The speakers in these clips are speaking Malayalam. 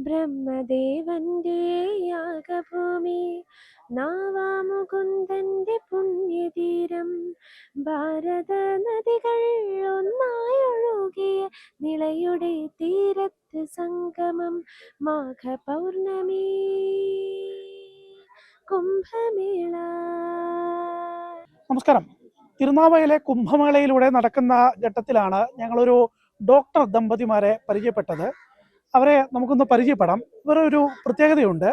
ബ്രഹ്മദേവന്റെ യാഗഭൂമി, നാവാമുകുന്ദന്റെ പുണ്യതീരം, ഭാരത നദികൾ ഒന്നായൊഴുകിയ നിളയുടെ തീരത്ത് സംഗമം, മാഘ പൗർണമി കുംഭമേള. നമസ്കാരം. തിരുനാവായയിലെ കുംഭമേളയിലൂടെ നടക്കുന്ന ഘട്ടത്തിലാണ് ഞങ്ങളൊരു ഡോക്ടർ ദമ്പതിമാരെ പരിചയപ്പെട്ടത്. അവരെ നമുക്കൊന്ന് പരിചയപ്പെടാം. ഇവരൊരു പ്രത്യേകതയുണ്ട്.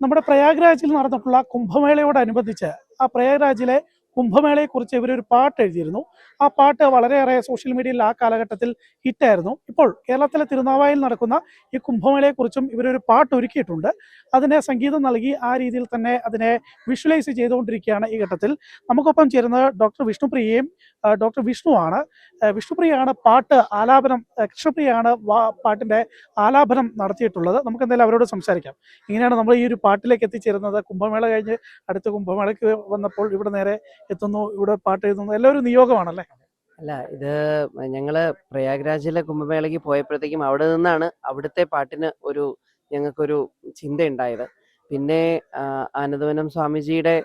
നമ്മുടെ പ്രയാഗ്രാജിൽ നടന്നിട്ടുള്ള കുംഭമേളയോടനുബന്ധിച്ച് ആ പ്രയാഗ്രാജിലെ കുംഭമേളയെക്കുറിച്ച് ഇവരൊരു പാട്ട് എഴുതിയിരുന്നു. ആ പാട്ട് വളരെയേറെ സോഷ്യൽ മീഡിയയിൽ ആ കാലഘട്ടത്തിൽ ഹിറ്റായിരുന്നു. ഇപ്പോൾ കേരളത്തിലെ തിരുനാവായയിൽ നടക്കുന്ന ഈ കുംഭമേളയെക്കുറിച്ചും ഇവരൊരു പാട്ട് ഒരുക്കിയിട്ടുണ്ട്. അതിനെ സംഗീതം നൽകി ആ രീതിയിൽ തന്നെ അതിനെ വിഷ്വലൈസ് ചെയ്തുകൊണ്ടിരിക്കുകയാണ് ഈ ഘട്ടത്തിൽ. നമുക്കൊപ്പം ചേരുന്നത് ഡോക്ടർ വിഷ്ണുപ്രിയയും ഡോക്ടർ വിഷ്ണുവാണ്. വിഷ്ണുപ്രിയയാണ് പാട്ട് ആലാപനം, കൃഷ്ണപ്രിയയാണ് പാട്ടിൻ്റെ ആലാപനം നടത്തിയിട്ടുള്ളത്. നമുക്ക് എന്തായാലും അവരോട് സംസാരിക്കാം. ഇങ്ങനെയാണ് നമ്മൾ ഈ ഒരു പാട്ടിലേക്ക് എത്തിച്ചേരുന്നത്. കുംഭമേള കഴിഞ്ഞ് അടുത്ത കുംഭമേളയ്ക്ക് വന്നപ്പോൾ ഇവിടെ നേരെ എത്തുന്നു, ഇവിടെ പാട്ട് എഴുതുന്നു. എല്ലാം ഒരു നിയോഗമാണല്ലേ? അല്ല, ഇത് ഞങ്ങള് പ്രയാഗ്രാജിലെ കുംഭമേളയ്ക്ക് പോയപ്പോഴത്തേക്കും അവിടെ നിന്നാണ് അവിടുത്തെ പാട്ടിന് ഞങ്ങൾക്കൊരു ചിന്ത ഉണ്ടായത്. പിന്നെ ആനന്ദവനം സ്വാമിജിയുടെ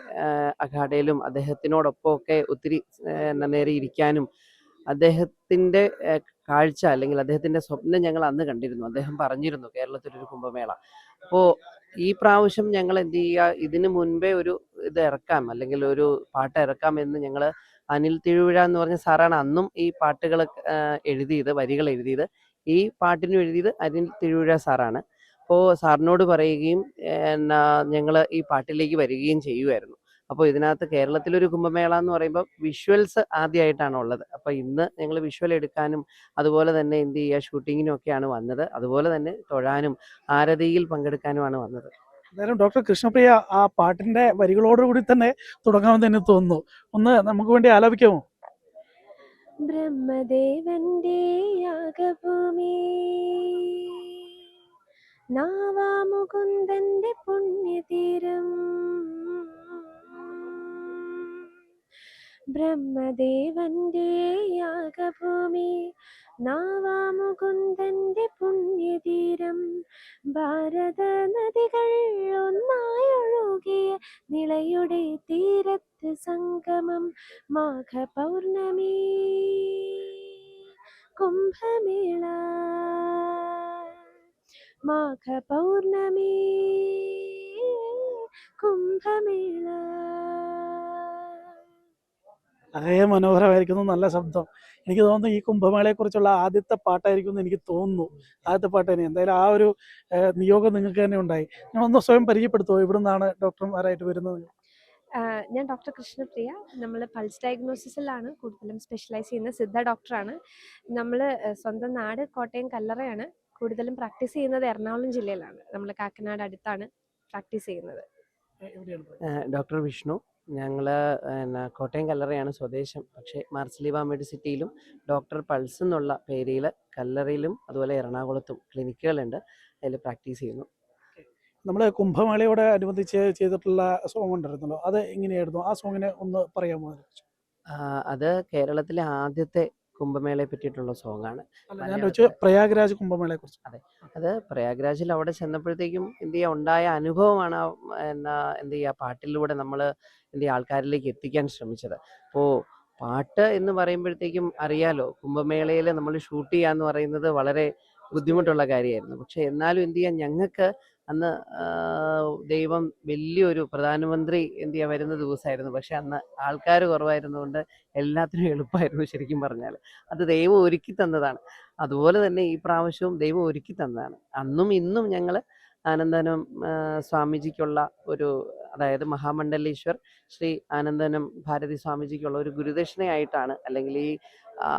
അഖാഡയിലും അദ്ദേഹത്തിനോടൊപ്പമൊക്കെ ഒത്തിരി നേരെ ഇരിക്കാനും അദ്ദേഹത്തിന്റെ കാഴ്ച അല്ലെങ്കിൽ അദ്ദേഹത്തിന്റെ സ്വപ്നം ഞങ്ങൾ അന്ന് കണ്ടിരുന്നു. അദ്ദേഹം പറഞ്ഞിരുന്നു കേരളത്തിലൊരു കുംഭമേള. അപ്പോൾ ഈ പ്രാവശ്യം ഞങ്ങൾ എന്ത് ചെയ്യുക, ഇതിനു മുൻപേ ഒരു ഇത് ഇറക്കാം അല്ലെങ്കിൽ ഒരു പാട്ട് ഇറക്കാം എന്ന് ഞങ്ങൾ അനിൽ തിരുവിഴ എന്ന് പറഞ്ഞ സാറാണ് അന്നും ഈ പാട്ടുകൾ എഴുതിയത്, വരികൾ എഴുതിയത്. ഈ പാട്ടിനും എഴുതിയത് അനിൽ തിരുവിഴ സാറാണ്. അപ്പോൾ സാറിനോട് പറയുകയും ഞങ്ങൾ ഈ പാട്ടിലേക്ക് വരികയും ചെയ്യുമായിരുന്നു. അപ്പോൾ ഇതിനകത്ത് കേരളത്തിലൊരു കുംഭമേള എന്ന് പറയുമ്പോൾ വിഷ്വൽസ് ആദ്യമായിട്ടാണ് ഉള്ളത്. അപ്പോൾ ഇന്ന് ഞങ്ങൾ വിഷ്വൽ എടുക്കാനും അതുപോലെ തന്നെ എന്ത് ചെയ്യുക, ഷൂട്ടിങ്ങിനും ഒക്കെയാണ് വന്നത്. അതുപോലെ തന്നെ തൊഴാനും ആരതിയിൽ പങ്കെടുക്കാനുമാണ് വന്നത്. എന്തായാലും ഡോക്ടർ കൃഷ്ണപ്രിയ ആ പാട്ടിന്റെ വരികളോടുകൂടി തന്നെ തുടങ്ങാമെന്ന് തന്നെ തോന്നുന്നു. ഒന്ന് നമുക്ക് വേണ്ടി ആലപിക്കാമോ? ബ്രഹ്മദേവന്റെ യാഗഭൂമി, നാവാമുകുന്ദന്റെ പുണ്യതീരം, ബ്രഹ്മദേവന്റെ യാഗഭൂമി, നാവാമുകുന്ദന്റെ പുണ്യതീരം, ഭാരത നദികൾ ഒന്നായൊഴുകിയ നിളയുടെ തീരത്ത് സംഗമം, മാഘ പൗർണമി കുംഭമേള, മാഘ പൗർണമി കുംഭമേള. വളരെ മനോഹരമായിരിക്കുന്നു, നല്ല ശബ്ദം. എനിക്ക് തോന്നുന്നു ഈ കുംഭമേളയെക്കുറിച്ചുള്ള ആദ്യത്തെ പാട്ടായിരിക്കും എന്ന് എനിക്ക് തോന്നുന്നു. ആദ്യത്തെ പാട്ട് തന്നെ. എന്തായാലും ആ ഒരു നിയോഗം നിങ്ങൾക്ക് തന്നെ ഉണ്ടായി. നിങ്ങളൊന്ന് സ്വയം പരിചയപ്പെടുത്തുമോ? ഇവിടെ നിന്നാണ് ഡോക്ടർമാരായിട്ട് വരുന്നത്? ഞാൻ ഡോക്ടർ കൃഷ്ണപ്രിയ. നമ്മൾ പൾസ് ഡയഗ്നോസിസിലാണ് കൂടുതലും സ്പെഷ്യലൈസ് ചെയ്യുന്നത്. സിദ്ധ ഡോക്ടറാണ്. നമ്മൾ സ്വന്തം നാട് കോട്ടയം കല്ലറയാണ്. കൂടുതലും പ്രാക്ടീസ് ചെയ്യുന്നത് എറണാകുളം ജില്ലയിലാണ്. നമ്മൾ കാക്കനാട് അടുത്താണ് പ്രാക്ടീസ് ചെയ്യുന്നത്. ഡോക്ടർ വിഷ്ണു. ഞങ്ങൾ കോട്ടയം കല്ലറയാണ് സ്വദേശം. പക്ഷേ മാർസിലീവ മെഡിസിറ്റിയിലും ഡോക്ടർ പൾസ് എന്നുള്ള പേരിൽ കല്ലറയിലും അതുപോലെ എറണാകുളത്തും ക്ലിനിക്കുകളുണ്ട്. അതിൽ പ്രാക്ടീസ് ചെയ്യുന്നു. നമ്മൾ കുംഭമേളയോട് അനുബന്ധിച്ച് ചെയ്തിട്ടുള്ള സോങ് ഉണ്ടായിരുന്നല്ലോ, അത് എങ്ങനെയായിരുന്നു? ആ സോങ്ങിനെ ഒന്ന് പറയാമോ? അത് കേരളത്തിലെ ആദ്യത്തെ കുംഭമേളയെ പറ്റിയിട്ടുള്ള സോങ്ങാണ്. ഞാൻ പ്രയാഗ്രാജ് കുംഭമേളയെ കുറിച്ച്. അതെ, അത് പ്രയാഗ്രാജിൽ അവിടെ ചെന്നപ്പോഴത്തേക്കും എന്ത് ചെയ്യുക ഉണ്ടായ അനുഭവമാണ് എന്ത് ചെയ്യുക പാട്ടിലൂടെ നമ്മൾ എന്ത് ചെയ്യുക ആൾക്കാരിലേക്ക് എത്തിക്കാൻ ശ്രമിച്ചത്. അപ്പോൾ പാട്ട് എന്ന് പറയുമ്പോഴത്തേക്കും അറിയാലോ, കുംഭമേളയിൽ നമ്മൾ ഷൂട്ട് ചെയ്യുക എന്ന് പറയുന്നത് വളരെ ബുദ്ധിമുട്ടുള്ള കാര്യമായിരുന്നു. പക്ഷെ എന്നാലും എന്ത് ചെയ്യാൻ ഞങ്ങൾക്ക് അന്ന് ദൈവം വലിയൊരു പ്രധാനമന്ത്രി എന്ത് ചെയ്യാൻ വരുന്ന ദിവസമായിരുന്നു. പക്ഷെ അന്ന് ആൾക്കാർ കുറവായിരുന്നുകൊണ്ട് എല്ലാത്തിനും എളുപ്പമായിരുന്നു. ശരിക്കും പറഞ്ഞാൽ അത് ദൈവം ഒരുക്കി തന്നതാണ്. അതുപോലെ തന്നെ ഈ പ്രാവശ്യവും ദൈവം ഒരുക്കി തന്നതാണ്. അന്നും ഇന്നും ഞങ്ങൾ ആനന്ദവനം സ്വാമിജിക്കുള്ള അതായത് മഹാമണ്ഡലേശ്വർ ശ്രീ ആനന്ദവനം ഭാരതി സ്വാമിജിക്കുള്ള ഒരു ഗുരുദക്ഷിണയായിട്ടാണ്, അല്ലെങ്കിൽ ഈ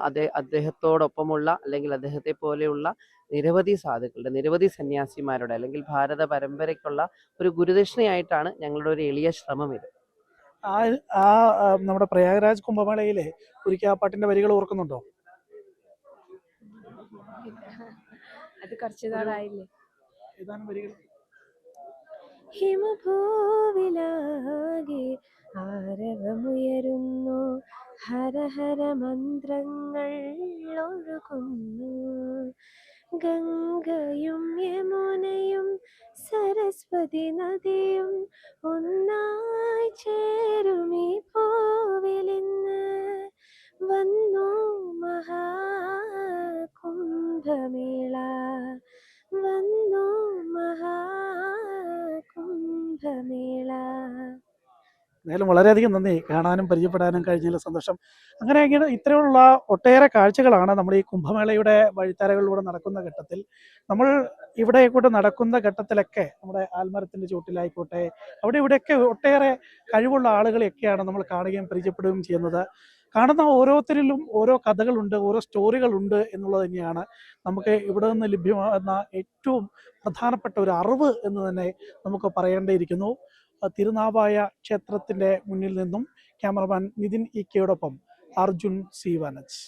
അദ്ദേഹത്തോടൊപ്പമുള്ള അല്ലെങ്കിൽ അദ്ദേഹത്തെ പോലെയുള്ള നിരവധി സാധുക്കളുടെ, നിരവധി സന്യാസിമാരുടെ അല്ലെങ്കിൽ ഭാരത പരമ്പരയ്ക്കുള്ള ഒരു ഗുരുദക്ഷിണയായിട്ടാണ് ഞങ്ങളുടെ ഒരു എളിയ ശ്രമം ഇത്. നമ്മുടെ പ്രയാഗ്രാജ് കുംഭമേളയിലെ ഒരിക്കൽ ആ പാട്ടിന്റെ വരികൾ ഓർക്കുന്നുണ്ടോ? അത് കുറച്ചു നാളായില്ലേ. ഹിമഭൂവിലാകെ ആരവമുയരുന്നു, ഹരഹര മന്ത്രങ്ങൾ ഒഴുകുന്നു, ഗംഗയും യമുനയും സരസ്വതി നദിയും ഒന്നായി ചേരുമീ പൂവിലിന്ന് വന്നു മഹാകുംഭമേള വന്നു മഹാകുംഭമേള. എന്തായാലും വളരെയധികം നന്ദി, കാണാനും പരിചയപ്പെടാനും കഴിഞ്ഞതിൽ സന്തോഷം. അങ്ങനെ ഇങ്ങനെ ഇത്തരമുള്ള ഒട്ടേറെ കാഴ്ചകളാണ് നമ്മൾ ഈ കുംഭമേളയുടെ വഴിത്തരകളിലൂടെ നടക്കുന്ന ഘട്ടത്തിൽ നമ്മൾ ഇവിടെ കൂടെ നടക്കുന്ന ഘട്ടത്തിലൊക്കെ നമ്മുടെ ആൽമരത്തിൻ്റെ ചുവട്ടിലായിക്കോട്ടെ അവിടെ ഇവിടെയൊക്കെ ഒട്ടേറെ കഴിവുള്ള ആളുകളെയൊക്കെയാണ് നമ്മൾ കാണുകയും പരിചയപ്പെടുകയും ചെയ്യുന്നത്. കാണുന്ന ഓരോരുത്തരിലും ഓരോ കഥകളുണ്ട്, ഓരോ സ്റ്റോറികളുണ്ട് എന്നുള്ളത് തന്നെയാണ് നമുക്ക് ഇവിടെ നിന്ന് ലഭ്യമാകുന്ന ഏറ്റവും പ്രധാനപ്പെട്ട ഒരു അറിവ് എന്ന് തന്നെ നമുക്ക് പറയേണ്ടിയിരിക്കുന്നു. തിരുനാവായ ക്ഷേത്രത്തിൻ്റെ മുന്നിൽ നിന്നും ക്യാമറമാൻ നിതിൻ ഇ കെയോടൊപ്പം അർജുൻ സി വനജ്.